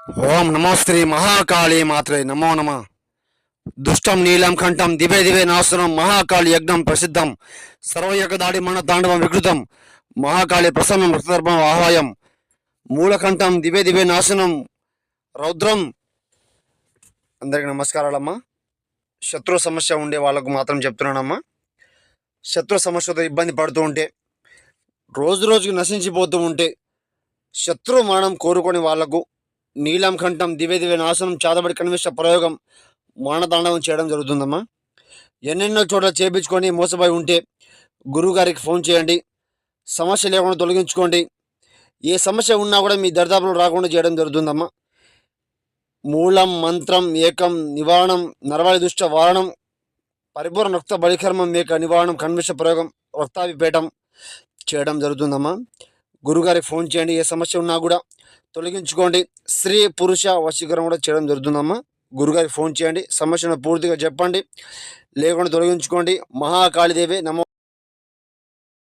ఓం నమో శ్రీ మహాకాళీ మాత్రే నమో నమ. దుష్టం నీలం కంఠం దివే దివే నాశనం మహాకాళి యజ్ఞం ప్రసిద్ధం సర్వయకదాడి మన తాండవం వికృతం మహాకాళి ప్రసన్నం రక్తదర్భం ఆహ్వాయం మూలకంఠం దివే దివే నాశనం రౌద్రం. అందరికీ నమస్కారాలమ్మా. శత్రు సమస్య ఉండే వాళ్ళకు మాత్రం చెప్తున్నానమ్మా. శత్రు సమస్యతో ఇబ్బంది పడుతూ ఉంటే, రోజు రోజుకి నశించిపోతూ ఉంటే, శత్రు మరణం కోరుకొని వాళ్లకు నీలం కంఠం దివే దివే నాశనం చాదబడి కనివిష్ట ప్రయోగం మానతాండవం చేయడం జరుగుతుందమ్మా. ఎన్నెన్నో చోట్ల చేపించుకొని మోసపోయి ఉంటే గురువుగారికి ఫోన్ చేయండి. సమస్య లేకుండా తొలగించుకోండి. ఏ సమస్య ఉన్నా కూడా మీ దరిదాపులు రాకుండా చేయడం జరుగుతుందమ్మా. మూలం మంత్రం ఏకం నివారణం నరవాళి దుష్ట వారణం పరిపూర్ణ రక్త బలికర్మం ఏక నివారణం కన్విష ప్రయోగం రక్తాభిపేటం చేయడం జరుగుతుందమ్మా. గురుగారికి ఫోన్ చేయండి. ఏ సమస్య ఉన్నా కూడా తొలగించుకోండి. స్త్రీ పురుష వశీకరణ కూడా చేయడం జరుగుతుందమ్మా. గురుగారికి ఫోన్ చేయండి. సమస్యను పూర్తిగా చెప్పండి, లేకుండా తొలగించుకోండి. మహాకాళీదేవి నమో.